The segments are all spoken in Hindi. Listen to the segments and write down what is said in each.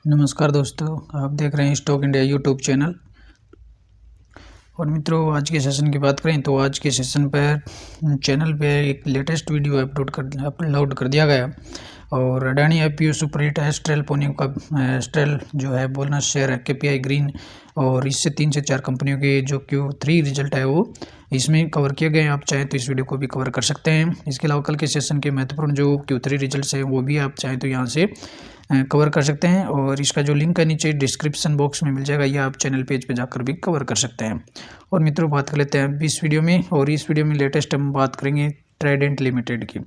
नमस्कार दोस्तों, आप देख रहे हैं स्टॉक इंडिया यूट्यूब चैनल। और मित्रों, आज के सेशन की बात करें तो आज के सेशन पर चैनल पे एक लेटेस्ट वीडियो अपलोड कर दिया गया। और अडानी IPO सुपर हिट है। एस्ट्रेल पोनियो का एस्ट्रेल जो है बोनस शेयर है KPI ग्रीन, और इससे 3 से 4 कंपनियों के जो Q3 रिजल्ट है वो इसमें कवर किए गए हैं। आप चाहें तो इस वीडियो को भी कवर कर सकते हैं। इसके अलावा कल के सेशन के महत्वपूर्ण जो Q3 रिजल्ट्स हैं वो भी आप चाहें तो यहाँ से कवर कर सकते हैं। और इसका जो लिंक है नीचे डिस्क्रिप्शन बॉक्स में मिल जाएगा, या आप चैनल पेज पे जाकर भी कवर कर सकते हैं। और मित्रों, बात कर लेते हैं इस वीडियो में। और इस वीडियो में लेटेस्ट हम बात करेंगे ट्राइडेंट लिमिटेड की।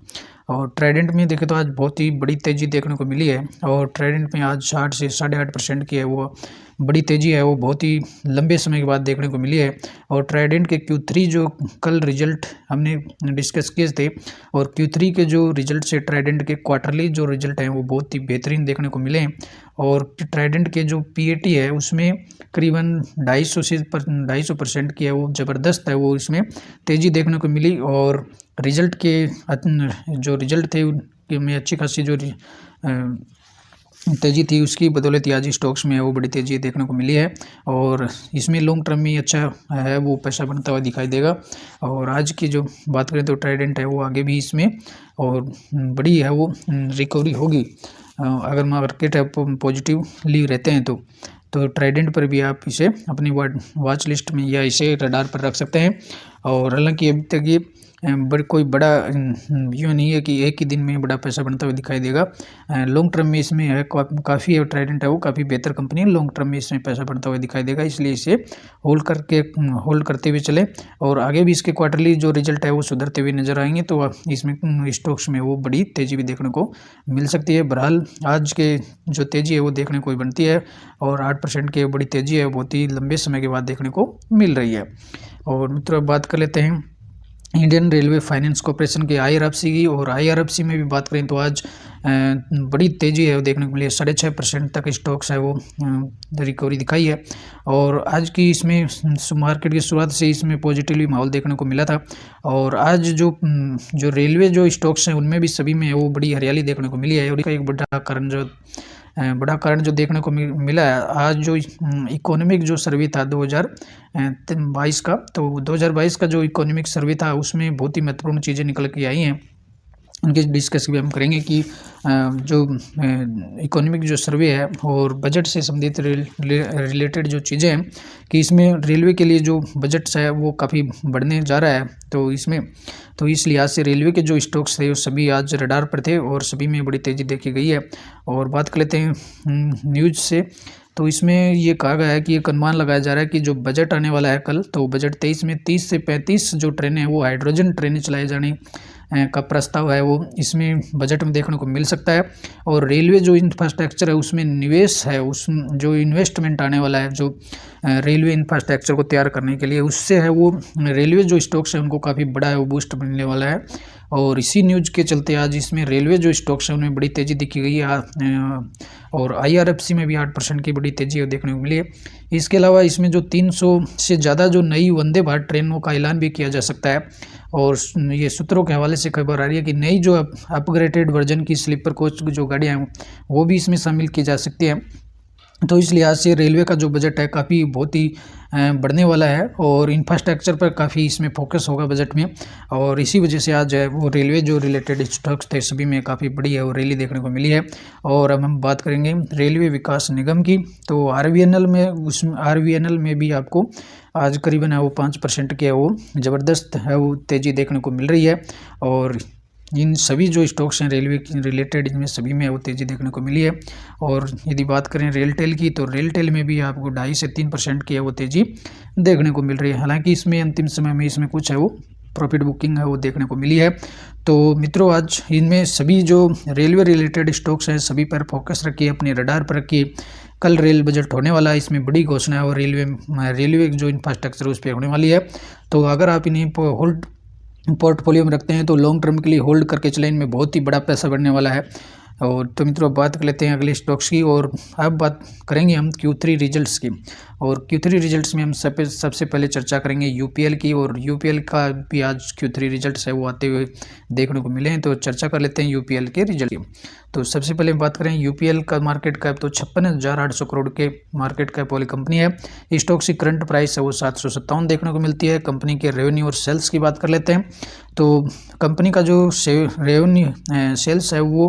और ट्राइडेंट में देखें तो आज बहुत ही बड़ी तेज़ी देखने को मिली है। और ट्राइडेंट में आज 8 से 8.5% की है वो बड़ी तेज़ी है, वो बहुत ही लंबे समय के बाद देखने को मिली है। और ट्राइडेंट के Q3 जो कल रिजल्ट हमने डिस्कस किए थे, और Q3 के जो रिजल्ट से ट्राइडेंट के क्वार्टरली जो रिजल्ट हैं वो बहुत ही बेहतरीन देखने को मिले हैं। और ट्राइडेंट के जो PAT है उसमें करीबन 250% की है, वो ज़बरदस्त है, वो इसमें तेज़ी देखने को मिली। और रिजल्ट के जो रिजल्ट थे उनमें अच्छी खासी जो तेज़ी थी, उसकी बदौलत आज स्टॉक्स में वो बड़ी तेज़ी देखने को मिली है। और इसमें लॉन्ग टर्म में अच्छा है वो पैसा बनता हुआ दिखाई देगा। और आज की जो बात करें तो ट्राइडेंट है वो आगे भी इसमें और बड़ी है वो रिकवरी होगी अगर मार्केट पॉजिटिवली रहते हैं तो ट्राइडेंट पर भी आप इसे अपनी वॉच लिस्ट में या इसे रडार पर रख सकते हैं। और हालांकि अभी तक ये कोई बड़ा यूँ नहीं है कि एक ही दिन में बड़ा पैसा बनता हुआ दिखाई देगा। लॉन्ग टर्म में इसमें है काफ़ी है, ट्राइडेंट है वो काफ़ी बेहतर कंपनी है, लॉन्ग टर्म में इसमें पैसा बनता हुआ दिखाई देगा। इसलिए इसे होल्ड करते हुए चले। और आगे भी इसके क्वार्टरली जो रिजल्ट है वो सुधरते हुए नजर आएंगे, तो इसमें स्टॉक्स में वो बड़ी तेज़ी भी देखने को मिल सकती है। बहरहाल आज के जो तेज़ी है वो देखने को बनती है, और 8% की बड़ी तेज़ी है, बहुत ही लंबे समय के बाद देखने को मिल रही है। और मित्रों, बात कर लेते हैं इंडियन रेलवे फाइनेंस कॉर्पोरेशन के IRFC की। और IRFC में भी बात करें तो आज बड़ी तेज़ी है वो देखने को मिली है। 6.5% तक स्टॉक्स है वो रिकवरी दिखाई है। और आज की इसमें मार्केट की शुरुआत से इसमें पॉजिटिवली माहौल देखने को मिला था। और आज जो रेलवे जो स्टॉक्स हैं उनमें भी सभी में वो बड़ी हरियाली देखने को मिली है। और इसका एक बड़ा कारण जो देखने को मिला है, आज जो इकोनॉमिक जो सर्वे था 2022 का, तो 2022 का जो इकोनॉमिक सर्वे था उसमें बहुत ही महत्वपूर्ण चीज़ें निकल के आई हैं। उनके डिस्कस भी हम करेंगे कि जो इकोनॉमिक जो सर्वे है और बजट से संबंधित रिलेटेड जो चीज़ें हैं कि इसमें रेलवे के लिए जो बजट है वो काफ़ी बढ़ने जा रहा है। तो इस लिहाज से रेलवे के जो स्टॉक्स थे वो सभी आज रडार पर थे और सभी में बड़ी तेज़ी देखी गई है। और बात कर लेते हैं न्यूज़ से, तो इसमें ये कहा गया है कि एक अनुमान लगाया जा रहा है कि जो बजट आने वाला है कल, तो बजट 23 में 30 से 35 जो ट्रेनें हैं वो हाइड्रोजन ट्रेनें चलाए जाने का प्रस्ताव है वो इसमें बजट में देखने को मिल सकता है। और रेलवे जो इंफ्रास्ट्रक्चर है उसमें निवेश है, उस जो इन्वेस्टमेंट आने वाला है जो रेलवे इंफ्रास्ट्रक्चर को तैयार करने के लिए, उससे है वो रेलवे जो स्टॉक्स है उनको काफ़ी बड़ा है वो बूस्ट मिलने वाला है। और इसी न्यूज़ के चलते आज इसमें रेलवे जो स्टॉक्स है उनमें बड़ी तेज़ी दिखी गई है। और IRFC में भी 8% की बड़ी तेज़ी देखने को मिली है। इसके अलावा इसमें जो 300 से ज़्यादा जो नई वंदे भारत ट्रेनों का ऐलान भी किया जा सकता है। और ये सूत्रों के हवाले से खबर आ रही है कि नई जो अपग्रेडेड वर्जन की स्लीपर कोच जो गाड़ियाँ हैं वो भी इसमें शामिल की जा सकती हैं। तो इस लिहाज से रेलवे का जो बजट है काफ़ी बहुत ही बढ़ने वाला है, और इंफ्रास्ट्रक्चर पर काफ़ी इसमें फोकस होगा बजट में। और इसी वजह से आज है वो रेलवे जो रिलेटेड स्टॉक्स थे सभी में काफ़ी बड़ी है वो रैली देखने को मिली है। और अब हम बात करेंगे रेलवे विकास निगम की, तो RVNL में भी आपको आज करीबन है वो 5% के है वो ज़बरदस्त है वो तेज़ी देखने को मिल रही है। और इन सभी जो स्टॉक्स हैं रेलवे की रिलेटेड, इनमें सभी में वो तेज़ी देखने को मिली है। और यदि बात करें रेलटेल की, तो रेलटेल में भी आपको 2.5 से 3% की है वो तेज़ी देखने को मिल रही है। हालांकि इसमें अंतिम समय में इसमें कुछ है वो प्रॉफिट बुकिंग है वो देखने को मिली है। तो मित्रों, आज इनमें सभी जो रेलवे रिलेटेड स्टॉक्स हैं सभी पर फोकस रखिए, अपने रडार पर रखिए। कल रेल बजट होने वाला है, इसमें बड़ी घोषणा है और रेलवे जो इंफ्रास्ट्रक्चर उस पर होने वाली है। तो अगर आप इन्हें पोर्टफोलियो में रखते हैं तो लॉन्ग टर्म के लिए होल्ड करके चलें, इनमें बहुत ही बड़ा पैसा बढ़ने वाला है। और तो मित्रों बात कर लेते हैं अगले स्टॉक्स की, और अब बात करेंगे हम Q3 रिजल्ट्स की। और Q3 रिजल्ट्स में हम सबसे पहले चर्चा करेंगे यूपीएल की, और यूपीएल का भी आज Q3 रिजल्ट्स है वो आते हुए देखने को मिले हैं। तो चर्चा कर लेते हैं यूपीएल के रिजल्ट की। तो सबसे पहले बात करें यूपीएल का मार्केट कैप, तो 56,800 करोड़ के मार्केट कैप वाली कंपनी है। स्टॉक की करंट प्राइस है वो 757 देखने को मिलती है। कंपनी के रेवेन्यू और सेल्स की बात कर लेते हैं। तो कंपनी का जो रेवेन्यू सेल्स है वो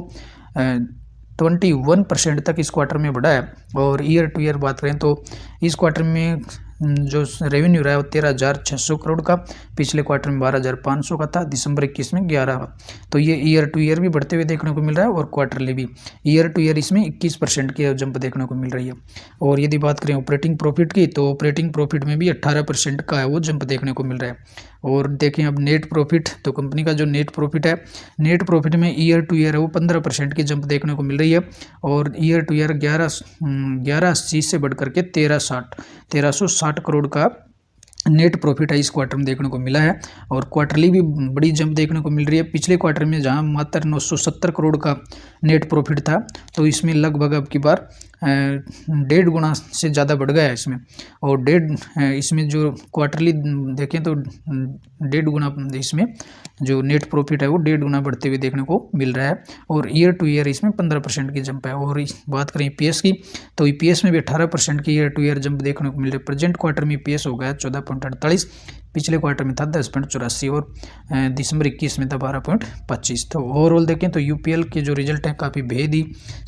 21% तक इस क्वार्टर में बढ़ा है। और ईयर टू ईयर बात करें तो इस क्वार्टर में जो रेवेन्यू रहा है वो 13,600 करोड़ का, पिछले क्वार्टर में 12,500 का था, दिसंबर 21 में 11। तो ये ईयर टू ईयर भी बढ़ते हुए देखने को मिल रहा है और क्वार्टरली भी ईयर टू ईयर इसमें 21% की जंप देखने को मिल रही है। और यदि बात करें ऑपरेटिंग प्रॉफिट की, तो ऑपरेटिंग प्रॉफिट में भी 18% का है वो जंप देखने को मिल रहा है। और देखें अब नेट प्रॉफिट, तो कंपनी का जो नेट प्रॉफिट है, नेट प्रॉफिट में ईयर टू ईयर है वो 15% की जंप देखने को मिल रही है। और ईयर टू ईयर 1180 से बढ़ करके 1360 करोड़ का नेट प्रॉफिट है इस क्वार्टर में देखने को मिला है। और क्वार्टरली भी बड़ी जंप देखने को मिल रही है। पिछले क्वार्टर में जहां मात्र 970 करोड़ का नेट प्रॉफिट था, तो इसमें लगभग अब की बार 1.5 गुना से ज़्यादा बढ़ गया है इसमें। और इसमें जो क्वार्टरली देखें तो 1.5 गुना इसमें जो नेट प्रॉफिट है वो 1.5 गुना बढ़ते हुए देखने को मिल रहा है। और ईयर टू ईयर इसमें 15% की जंप है। और बात करें ईपीएस की, तो ईपीएस में भी 18% की ईयर टू ईयर जंप देखने को मिल रही है। प्रेजेंट क्वार्टर में ईपीएस हो गया 14.48, पिछले क्वार्टर में था 10.84 और दिसंबर 21 में था 12.25। तो ओवरऑल देखें तो यूपीएल के जो रिजल्ट हैं काफ़ी बेहद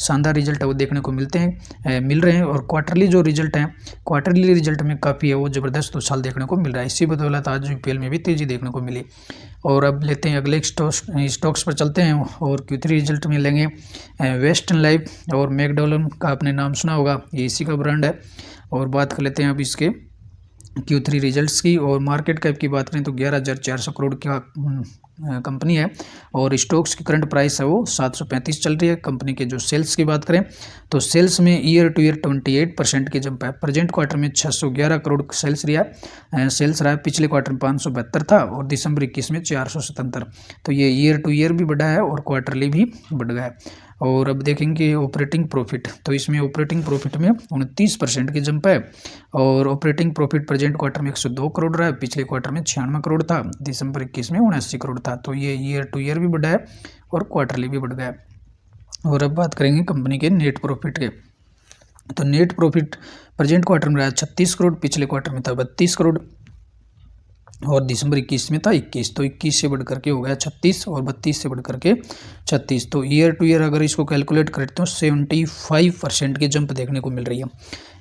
शानदार रिजल्ट है वो देखने को मिल रहे हैं। और क्वार्टरली जो रिजल्ट हैं, क्वार्टरली रिजल्ट में काफ़ी है वो ज़बरदस्त उछाल देखने को मिल रहा है। इसी बदौलत आज यूपीएल में भी तेज़ी देखने को मिली। और अब लेते हैं अगले स्टॉक्स पर चलते हैं और Q3 रिजल्ट में लेंगे वेस्टर्न लाइफ और मैकडॉनल्ड का आपने नाम सुना होगा, ये इसी का ब्रांड है। और बात कर लेते हैं अब इसके Q3 रिजल्ट्स की। और मार्केट कैप की बात करें तो 11,400 करोड़ का कंपनी है। और स्टॉक्स की करंट प्राइस है वो 735 चल रही है। कंपनी के जो सेल्स की बात करें तो सेल्स में ईयर टू ईयर 28% की जंप है। प्रेजेंट क्वार्टर में 611 करोड़ सेल्स रहा है, पिछले क्वार्टर में 572 था और दिसंबर 21 में 477। तो ये ईयर टू ईयर भी बढ़ा है और क्वार्टरली भी बढ़ गया है। और अब देखेंगे ऑपरेटिंग प्रॉफिट, तो इसमें ऑपरेटिंग प्रॉफिट में 29% की जंप है। और ऑपरेटिंग प्रॉफिट प्रेजेंट क्वार्टर में 102 करोड़ रहा है, पिछले क्वार्टर में 96 करोड़ था, दिसंबर 21 में 79 करोड़ था। तो ये ईयर टू ईयर भी बढ़ा है और क्वार्टरली भी बढ़ गया है। और अब बात करेंगे कंपनी के नेट प्रॉफिट के, तो नेट प्रॉफिट प्रेजेंट क्वार्टर में रहा 36 करोड़, पिछले क्वार्टर में था 32 करोड़ और दिसंबर 21 में था 21। तो 21 से बढ़ करके हो गया 36 और 32 से बढ़ करके 36। तो ईयर टू ईयर अगर इसको कैलकुलेट करते हो 75% की जंप देखने को मिल रही है,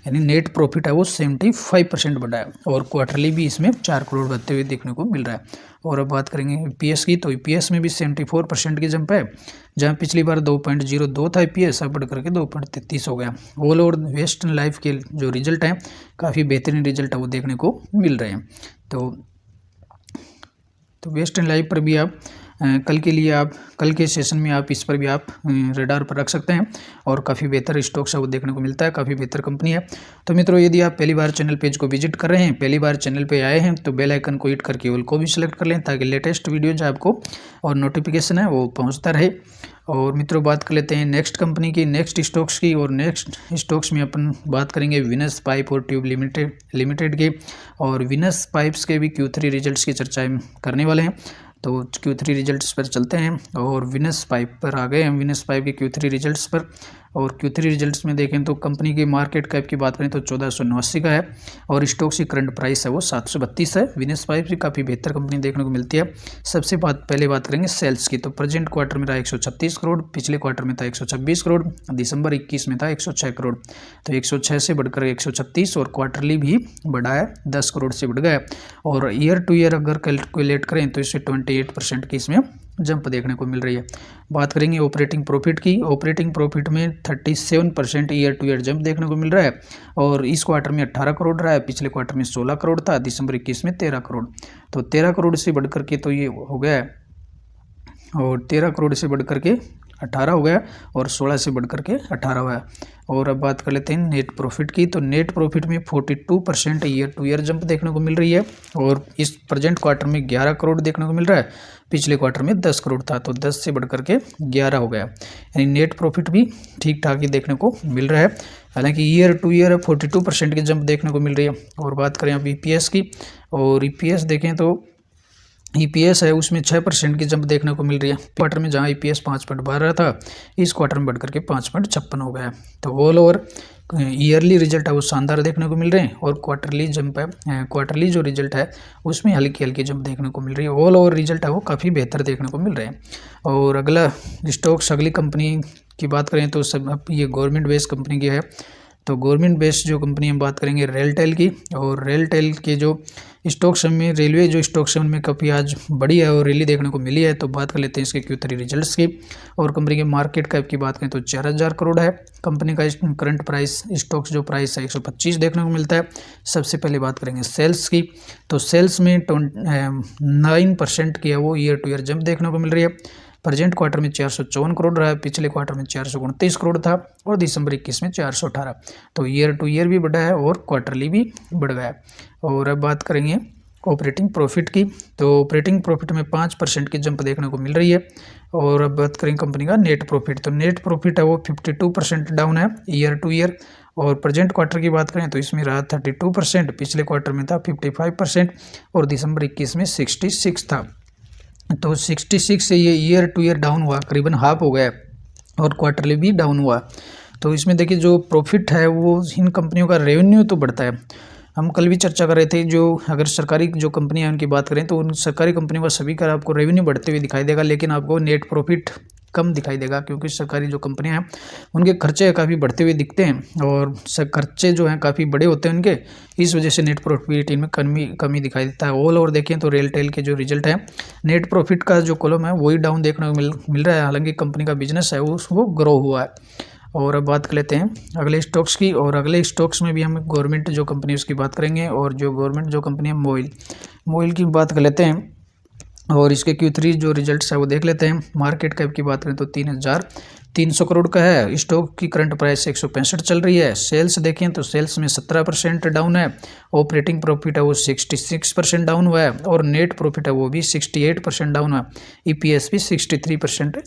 यानी नेट प्रॉफिट है वो 75% बढ़ा है। और क्वार्टरली भी इसमें 4 करोड़ बढ़ते हुए देखने को मिल रहा है। और अब बात करेंगे ईपीएस की, तो ईपीएस में भी 74% की जंप है, जहाँ पिछली बार 2.02 था ईपीएस, अब बढ़ करके 2.33 हो गया। ऑल ओवर वेस्टर्न लाइफ के जो रिजल्ट हैं काफ़ी बेहतरीन रिजल्ट है वो देखने को मिल रहे हैं। तो वेस्टर्न लाइफ पर भी आप कल के सेशन में आप इस पर भी आप रडार पर रख सकते हैं। और काफ़ी बेहतर स्टॉक्स है वो देखने को मिलता है, काफ़ी बेहतर कंपनी है। तो मित्रों यदि आप पहली बार चैनल पेज को विजिट कर रहे हैं, पहली बार चैनल पे आए हैं, तो बेल आइकन को हिट करके ऑल को भी सिलेक्ट कर लें ताकि लेटेस्ट वीडियो जो आपको और नोटिफिकेशन है वो पहुँचता रहे। और मित्रों बात कर लेते हैं नेक्स्ट कंपनी की, नेक्स्ट स्टॉक्स की। और नेक्स्ट स्टॉक्स में अपन बात करेंगे विनस पाइप और ट्यूब लिमिटेड के। और विनस पाइप्स के भी Q3 रिजल्ट्स की चर्चा करने वाले हैं। तो Q3 रिजल्ट्स पर चलते हैं और विनस पाइप पर आ गए हम, विनस पाइप के Q3 रिजल्ट्स पर। और Q3 रिजल्ट्स में देखें तो कंपनी की मार्केट कैप की बात करें तो 1489 का है और स्टॉक की करंट प्राइस है वो 732 है। विनस पाइप की काफ़ी बेहतर कंपनी देखने को मिलती है। पहले बात करेंगे सेल्स की, तो प्रेजेंट क्वार्टर में रहा 136 करोड़, पिछले क्वार्टर में था 126 करोड़, दिसंबर 21 में था 106 करोड़। तो 106 से बढ़कर 136 और क्वार्टरली भी बढ़ा है, 10 करोड़ से बढ़ गया है। और ईयर टू ईयर अगर कैलकुलेट करें तो इससे 28% की इसमें जंप देखने को मिल रही है। बात करेंगे ऑपरेटिंग प्रॉफिट की, ऑपरेटिंग प्रॉफिट में 37% ईयर टू ईयर जंप देखने को मिल रहा है। और इस क्वार्टर में 18 करोड़ रहा है, पिछले क्वार्टर में 16 करोड़ था, दिसंबर 21 में 13 करोड़। तो 13 करोड़ से बढ़ करके तो ये हो गया है, और 13 करोड़ से बढ़ करके 18 हो गया और 16 से बढ़ करके 18 हुआ। और अब बात कर लेते हैं नेट प्रॉफिट की, तो नेट प्रॉफिट में 42% ईयर टू ईयर जंप देखने को मिल रही है। और इस प्रेजेंट क्वार्टर में 11 करोड़ देखने को मिल रहा है, पिछले क्वार्टर में 10 करोड़ था, तो 10 से बढ़ करके 11 हो गया। यानी नेट प्रॉफिट भी ठीक ठाक ही देखने को मिल रहा है। हालांकि ईयर टू ईयर 42% की जंप देखने को मिल रही है। और बात करें अब ईपीएस की, और ईपीएस देखें तो ईपीएस है उसमें 6% की जंप देखने को मिल रही है। क्वार्टर में जहां ईपीएस 5.12 था, इस क्वार्टर में बढ़कर के 5.56 हो गया। तो ऑल ओवर ईयरली रिजल्ट है वो शानदार देखने को मिल रहे हैं, और क्वार्टरली जंप है, क्वार्टरली जो रिजल्ट है उसमें हल्की हल्की जंप देखने को मिल रही है। ऑल ओवर रिजल्ट है वो काफ़ी बेहतर देखने को मिल रहे हैं। और अगला स्टॉक्स, अगली कंपनी की बात करें तो सब ये गवर्नमेंट बेस्ड कंपनी की है। तो गवर्नमेंट बेस्ड जो कंपनी हम बात करेंगे रेलटेल की, और रेलटेल के जो स्टॉक्स में, रेलवे जो स्टॉक्स है उनमें काफ़ी आज बड़ी है और रैली देखने को मिली है। तो बात कर लेते हैं इसके Q3 रिजल्ट्स की। और कंपनी के मार्केट कैप की बात करें तो 4000 करोड़ है। कंपनी का करंट प्राइस, स्टॉक्स जो प्राइस है 125 देखने को मिलता है। सबसे पहले बात करेंगे सेल्स की, तो सेल्स में 9% की है वो ईयर टू ईयर जंप देखने को मिल रही है। प्रेजेंट क्वार्टर में 454 करोड़ रहा है, पिछले क्वार्टर में 429 करोड़ था, और दिसंबर 21 में 418। तो ईयर टू ईयर भी बढ़ा है और क्वार्टरली भी बढ़ गया है। और अब बात करेंगे ऑपरेटिंग प्रॉफिट की, तो ऑपरेटिंग प्रॉफिट में 5% की जंप देखने को मिल रही है। और अब बात करेंगे कंपनी का नेट प्रॉफिट, तो नेट प्रॉफिट है वो 52% डाउन है ईयर टू ईयर। और प्रेजेंट क्वार्टर की बात करें तो इसमें रहा 32%, पिछले क्वार्टर में था 55%, और दिसंबर 21 में 66 था। तो 66 से ये ईयर टू ईयर डाउन हुआ, करीबन हाफ हो गया, और क्वार्टरली भी डाउन हुआ। तो इसमें देखिए जो प्रॉफिट है वो इन कंपनियों का रेवेन्यू तो बढ़ता है। हम कल भी चर्चा कर रहे थे, जो अगर सरकारी जो कंपनी है उनकी बात करें तो उन सरकारी कंपनियों का सभी का आपको रेवेन्यू बढ़ते हुए दिखाई देगा, लेकिन आपको नेट प्रॉफिट कम दिखाई देगा, क्योंकि सरकारी जो कंपनियां हैं उनके खर्चे काफ़ी बढ़ते हुए दिखते हैं, और खर्चे जो हैं काफ़ी बड़े होते हैं उनके, इस वजह से नेट प्रॉफिट इनमें कमी दिखाई देता है। ऑल ओवर देखें तो रेलटेल के जो रिजल्ट है, नेट प्रॉफिट का जो कॉलम है वही डाउन देखने को मिल रहा है। हालांकि कंपनी का बिजनेस है वो ग्रो हुआ है। और अब बात कर लेते हैं अगले स्टॉक्स की, और अगले स्टॉक्स में भी हम गवर्नमेंट जो कंपनी उसकी बात करेंगे, और जो गवर्नमेंट जो कंपनी है मोइल की बात कर लेते हैं। और इसके Q3 जो रिजल्ट्स है वो देख लेते हैं। मार्केट कैप की बात करें तो 3300 करोड़ का है। स्टॉक की करंट प्राइस 165 चल रही है। सेल्स देखें तो सेल्स में 17% डाउन है। ऑपरेटिंग प्रॉफिट है वो 66% डाउन हुआ है, और नेट प्रॉफिट है वो भी 68% डाउन हुआ। ईपीएस भी 63%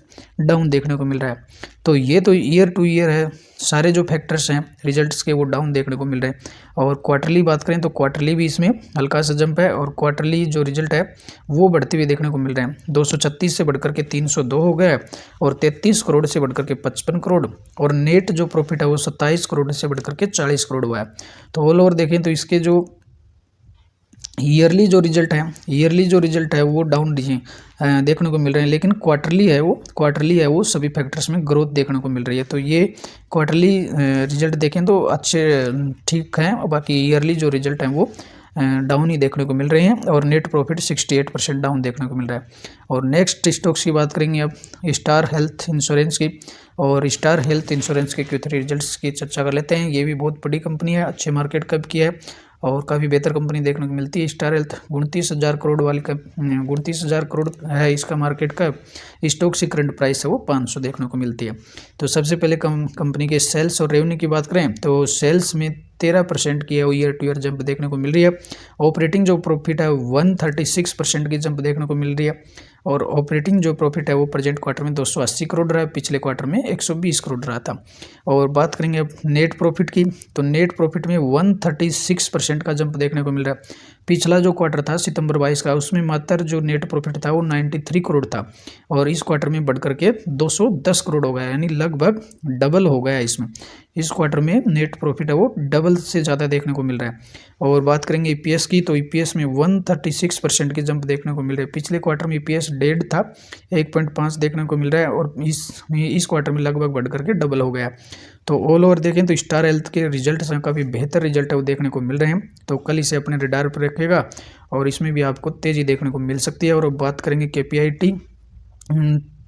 डाउन देखने को मिल रहा है। तो ये तो ईयर टू ईयर है, सारे जो फैक्टर्स हैं रिजल्ट्स के वो डाउन देखने को मिल रहे हैं। और क्वार्टरली बात करें तो क्वार्टरली भी इसमें हल्का सा जंप है, और क्वार्टरली जो रिजल्ट है वो बढ़ते हुए देखने को मिल रहे हैं। 236 से बढ़कर के 302 हो गया, और 33 करोड़ से बढ़कर के 55 करोड़, और नेट जो प्रॉफिट है वो 27 करोड़ से बढ़कर के 40 करोड़ हुआ है। तो ऑल ओवर देखें तो इसके जो ईयरली जो रिजल्ट है वो डाउन देखने को मिल रहे हैं, लेकिन क्वार्टरली है वो सभी फैक्टर्स में ग्रोथ देखने को मिल रही है। तो ये क्वार्टरली रिजल्ट देखें तो अच्छे ठीक हैं, और बाकी ईयरली जो रिजल्ट हैं वो डाउन ही देखने को मिल रहे हैं, और नेट प्रॉफिट 68% डाउन देखने को मिल रहा है। और नेक्स्ट स्टॉक्स की बात करेंगे अब स्टार हेल्थ इंश्योरेंस की, और स्टार हेल्थ इंश्योरेंस के Q3 रिजल्ट्स की चर्चा कर लेते हैं। ये भी बहुत बड़ी कंपनी है, अच्छे मार्केट कैप की है, और काफ़ी बेहतर कंपनी देखने को मिलती है। स्टार हेल्थ 29,000 करोड़ वाली 29,000 करोड़ है इसका मार्केट कैप। स्टॉक की करंट प्राइस है वो 500 देखने को मिलती है। तो सबसे पहले कंपनी के सेल्स और रेवेन्यू की बात करें तो सेल्स में 13% की है वो ईयर टू ईयर जंप देखने को मिल रही है। ऑपरेटिंग जो प्रॉफिट है 136% की जंप देखने को मिल रही है, और ऑपरेटिंग जो प्रॉफिट है वो प्रेजेंट क्वार्टर में 280 करोड़ रहा है, पिछले क्वार्टर में 120 करोड़ रहा था। और बात करेंगे अब नेट प्रॉफिट की, तो नेट प्रॉफिट में 136% का जंप देखने को मिल रहा है। पिछला जो क्वार्टर था सितंबर 22 का, उसमें मात्र जो नेट प्रॉफिट था वो 93 करोड़ था, और इस क्वार्टर में बढ़कर के 210 करोड़ हो गया, यानी लगभग डबल हो गया इसमें। इस क्वार्टर में नेट प्रॉफिट है वो डबल से ज़्यादा देखने को मिल रहा है। और बात करेंगे ईपीएस की, तो ईपीएस में 136% की जंप देखने को मिल रही है। पिछले क्वार्टर में ईपीएस 1.5 था, 1.5 देखने को मिल रहा है, और इस क्वार्टर में लगभग बढ़ करके डबल हो गया। तो ऑल ओवर देखें तो स्टार हेल्थ के रिजल्ट काफ़ी बेहतर रिजल्ट है वो देखने को मिल रहे हैं। तो कल इसे अपने रडार पर रखेगा, और इसमें भी आपको तेज़ी देखने को मिल सकती है। और बात करेंगे केपीआईटी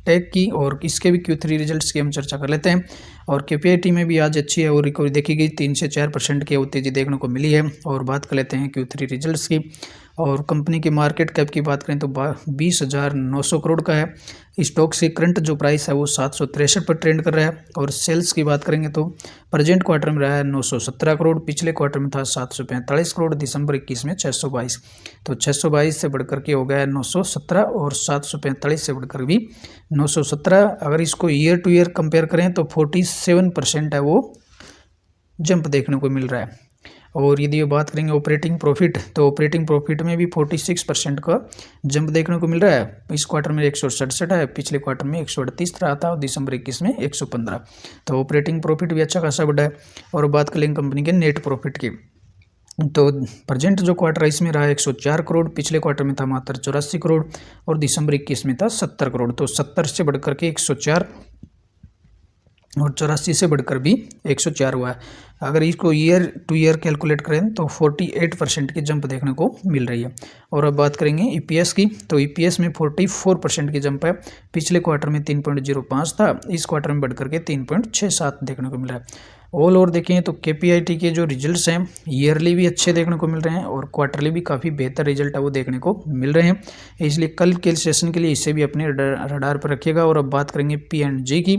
टेक की, और इसके भी Q3 रिजल्ट्स की हम चर्चा कर लेते हैं। और केपीआईटी में भी आज अच्छी है और रिकवरी देखी गई, 3 से 4% की तेजी देखने को मिली है। और बात कर लेते हैं Q3 रिजल्ट्स की। और कंपनी की मार्केट कैप की बात करें तो 20,900 करोड़ का है। स्टॉक से करंट जो प्राइस है वो 763 पर ट्रेंड कर रहा है। और सेल्स की बात करेंगे तो प्रेजेंट क्वार्टर में रहा है 917 करोड़, पिछले क्वार्टर में था 745 करोड़, दिसंबर 21 में 622। तो 622 से बढ़कर के हो गया है 917 और 745 से बढ़कर भी 917। अगर इसको ईयर टू ईयर कंपेयर करें तो 47% है वो जंप देखने को मिल रहा है। और यदि ये बात करेंगे ऑपरेटिंग प्रॉफिट, तो ऑपरेटिंग प्रॉफिट में भी 46% का जंप देखने को मिल रहा है। इस क्वार्टर में 167 है, पिछले क्वार्टर में 138 रहा था और दिसंबर 21 में 115। तो ऑपरेटिंग प्रॉफिट भी अच्छा खासा बढ़ा है। और बात करेंगे कंपनी के नेट प्रॉफिट की, तो प्रेजेंट जो क्वार्टर है इसमें रहा 104 करोड़, पिछले क्वार्टर में था मात्र 84 करोड़ और दिसंबर 21 में था 70 करोड़। तो 70 से बढ़कर के 104 और 84 से बढ़कर भी 104 हुआ है। अगर इसको ईयर टू ईयर कैलकुलेट करें तो 48% की जंप देखने को मिल रही है। और अब बात करेंगे ईपीएस की, तो ईपीएस में 44% की जंप है। पिछले क्वार्टर में 3.05 था, इस क्वार्टर में बढ़कर के 3.67 देखने को मिल रहा है। ऑल ओवर देखें तो केपीआईटी के जो रिजल्ट्स हैं ईयरली भी अच्छे देखने को मिल रहे हैं और क्वार्टरली भी काफ़ी बेहतर रिजल्ट है वो देखने को मिल रहे हैं। इसलिए कल के सेशन के लिए इसे भी अपने रडार पर रखिएगा। और अब बात करेंगे पीएनजी की,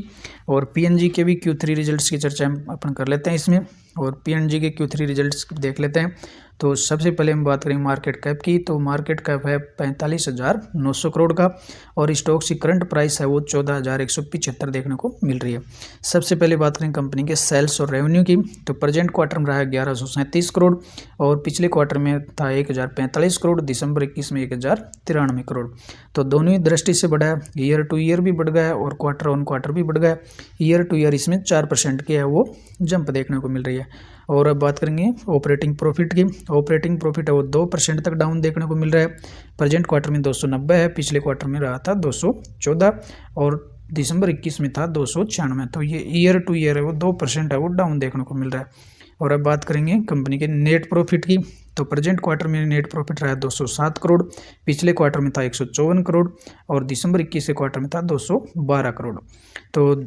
और पीएनजी के भी Q3 रिजल्ट्स की चर्चा अपन कर लेते हैं इसमें। और पीएनजी के Q3 रिजल्ट्स देख लेते हैं। तो सबसे पहले हम बात करेंगे मार्केट कैप की, तो मार्केट कैप है 45,900 करोड़ का और स्टॉक की करंट प्राइस है वो 14,175 देखने को मिल रही है। सबसे पहले बात करें कंपनी के सेल्स और रेवेन्यू की, तो प्रेजेंट क्वार्टर में रहा है 1137 करोड़ और पिछले क्वार्टर में था 1,045 करोड़, दिसंबर 21 में 1,093 करोड़। तो दोनों ही दृष्टि से बढ़ा है, ईयर टू ईयर भी बढ़ गया है और क्वार्टर ऑन क्वार्टर भी बढ़ गया है। ईयर टू ईयर इसमें 4% की है वो जंप देखने को मिल रही है। और अब बात करेंगे ऑपरेटिंग प्रॉफिट की, ऑपरेटिंग प्रॉफिट है वो 2% तक डाउन देखने को मिल रहा है। प्रेजेंट क्वार्टर में 290 है, पिछले क्वार्टर में रहा था 214 और दिसंबर 21 में था 296। तो ये ईयर टू ईयर है वो 2% है वो डाउन देखने को मिल रहा है। और अब बात करेंगे कंपनी के नेट प्रॉफिट की, तो प्रेजेंट क्वार्टर में नेट प्रॉफिट रहा है 207 करोड़, पिछले क्वार्टर में था 154 करोड़ और दिसंबर 21 के क्वार्टर में था 212 करोड़। तो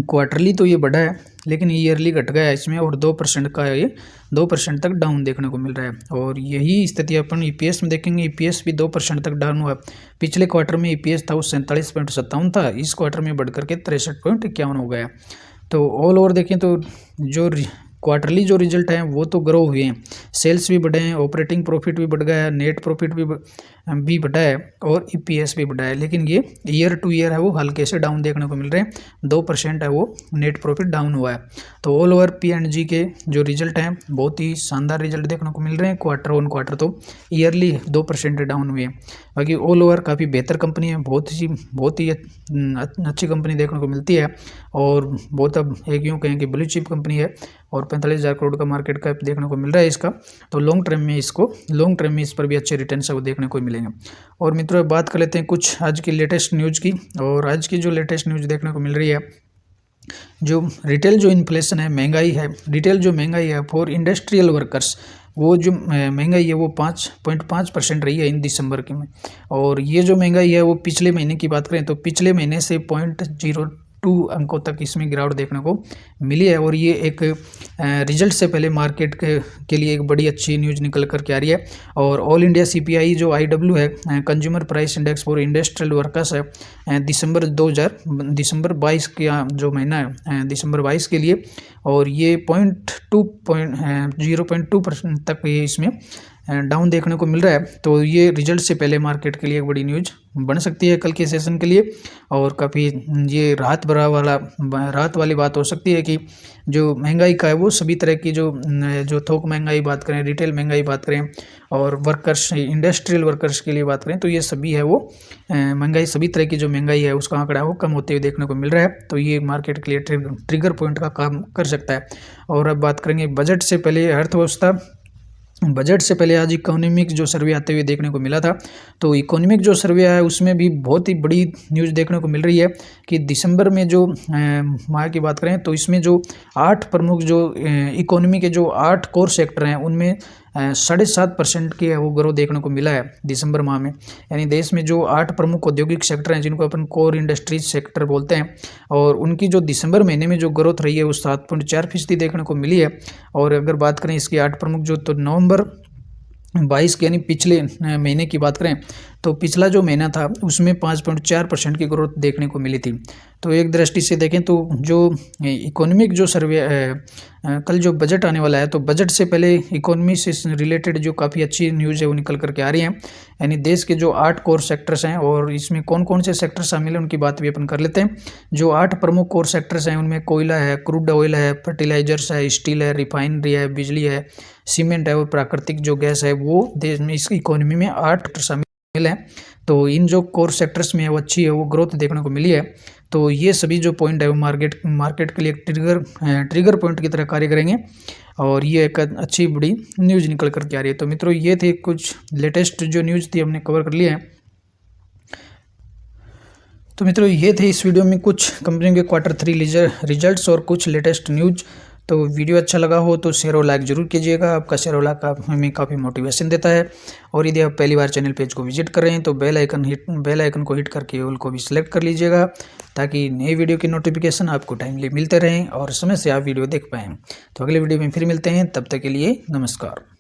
क्वार्टरली तो ये बढ़ा है लेकिन ईयरली घट गया है इसमें और 2% का ये 2% तक डाउन देखने को मिल रहा है। और यही स्थिति अपन ईपीएस में देखेंगे, ईपीएस भी 2% तक डाउन हुआ। पिछले क्वार्टर में ईपीएस था वो 47.57 था, इस क्वार्टर में बढ़कर के 63.51 हो गया। तो ऑल ओवर देखें तो जो क्वार्टरली जो रिजल्ट हैं वो तो ग्रो हुए हैं, सेल्स भी बढ़े हैं, ऑपरेटिंग प्रॉफिट भी बढ़ गया है, नेट प्रॉफिट भी बढ़ा है और ईपीएस भी बढ़ा है। लेकिन ये ईयर टू ईयर है वो हल्के से डाउन देखने को मिल रहे हैं, 2% है वो नेट प्रॉफिट डाउन हुआ है। तो ऑल ओवर पीएनजी के जो रिजल्ट हैं बहुत ही शानदार रिजल्ट देखने को मिल रहे हैं। क्वार्टर ऑन क्वार्टर तो ईयरली 2% डाउन हुए हैं। बाकी ऑल ओवर काफ़ी बेहतर कंपनी है, बहुत ही अच्छी कंपनी देखने को मिलती है और बहुत अब एक यूँ कहें कि ब्लू चिप कंपनी है और 45,000 करोड़ का मार्केट कैप देखने को मिल रहा है इसका। तो लॉन्ग टर्म में इस पर भी अच्छे रिटर्न्स है वो देखने को मिलेंगे। और मित्रों बात कर लेते हैं कुछ आज की लेटेस्ट न्यूज़ की, और आज की जो लेटेस्ट न्यूज़ देखने को मिल रही है, जो रिटेल जो इन्फ्लेशन है, महंगाई है, रिटेल जो महंगाई है फॉर इंडस्ट्रियल वर्कर्स, वो जो महंगाई है वो 5.5% रही है इन दिसंबर के में। और ये जो महंगाई है वो पिछले महीने की बात करें तो पिछले महीने से 0.02 अंकों तक इसमें गिरावट देखने को मिली है। और ये एक रिजल्ट से पहले मार्केट के लिए एक बड़ी अच्छी न्यूज़ निकल कर के आ रही है। और ऑल इंडिया सीपीआई जो IW है, consumer price index for industrial workers है, दिसंबर 22 का जो महीना है दिसंबर 22 के लिए, और ये 0.2% तक ये इसमें डाउन देखने को मिल रहा है। तो ये रिजल्ट से पहले मार्केट के लिए एक बड़ी न्यूज़ बन सकती है कल के सेशन के लिए, और काफ़ी ये राहत वाली बात हो सकती है कि जो महंगाई का है वो सभी तरह की जो थोक महंगाई बात करें, रिटेल महंगाई बात करें और वर्कर्स इंडस्ट्रियल वर्कर्स के लिए बात करें तो ये सभी है वो महंगाई, सभी तरह की जो महंगाई है उसका आंकड़ा वो कम होते हुए देखने को मिल रहा है। तो ये मार्केट के लिए ट्रिगर पॉइंट का काम कर सकता है। और अब बात करेंगे बजट से पहले अर्थव्यवस्था, बजट से पहले आज इकोनॉमिक जो सर्वे आते हुए देखने को मिला था। तो इकोनॉमिक जो सर्वे है उसमें भी बहुत ही बड़ी न्यूज़ देखने को मिल रही है कि दिसंबर में जो माह की बात करें तो इसमें जो 8 प्रमुख जो इकोनॉमी के जो 8 कोर सेक्टर हैं उनमें 7.5% की वो ग्रोथ देखने को मिला है दिसंबर माह में। यानी देश में जो 8 प्रमुख औद्योगिक सेक्टर हैं जिनको अपन कोर इंडस्ट्रीज सेक्टर बोलते हैं, और उनकी जो दिसंबर महीने में जो ग्रोथ रही है वो 7.4% देखने को मिली है। और अगर बात करें इसकी 8 प्रमुख जो, तो नवंबर 22 के यानी पिछले महीने की बात करें तो पिछला जो महीना था उसमें 5.4% की ग्रोथ देखने को मिली थी। तो एक दृष्टि से देखें तो जो इकोनॉमिक जो सर्वे कल जो बजट आने वाला है तो बजट से पहले इकोनॉमी से रिलेटेड जो काफ़ी अच्छी न्यूज़ है वो निकल करके आ रही हैं। यानी देश के जो 8 कोर सेक्टर्स हैं और इसमें कौन कौन से सेक्टर शामिल हैं उनकी बात भी अपन कर लेते हैं। जो 8 प्रमुख कोर सेक्टर्स हैं उनमें कोयला है, क्रूड ऑयल है, फर्टिलाइजर्स है, स्टील है, रिफाइनरी है, बिजली है, सीमेंट है और प्राकृतिक जो गैस है वो देश में इस इकोनॉमी में 8 शामिल हैं। तो इन जो कोर सेक्टर्स में वो अच्छी है वो ग्रोथ देखने को मिली है। तो ये सभी जो पॉइंट है वो मार्केट के लिए एक ट्रिगर पॉइंट की तरह कार्य करेंगे और ये एक अच्छी बड़ी न्यूज़ निकल करके आ रही है। तो मित्रों ये थे कुछ लेटेस्ट जो न्यूज़ थी हमने कवर कर लिया है। तो मित्रों ये थे इस वीडियो में कुछ कंपनियों के Q3 रिजल्ट्स और कुछ लेटेस्ट न्यूज़। तो वीडियो अच्छा लगा हो तो शेयर और लाइक जरूर कीजिएगा। आपका शेयर और लाइक हमें काफ़ी मोटिवेशन देता है। और यदि आप पहली बार चैनल पेज को विजिट कर रहे हैं तो बेल आइकन को हिट करके ऑल को भी सिलेक्ट कर लीजिएगा ताकि नई वीडियो की नोटिफिकेशन आपको टाइमली मिलते रहें और समय से आप वीडियो देख पाएँ। तो अगले वीडियो में फिर मिलते हैं, तब तक के लिए नमस्कार।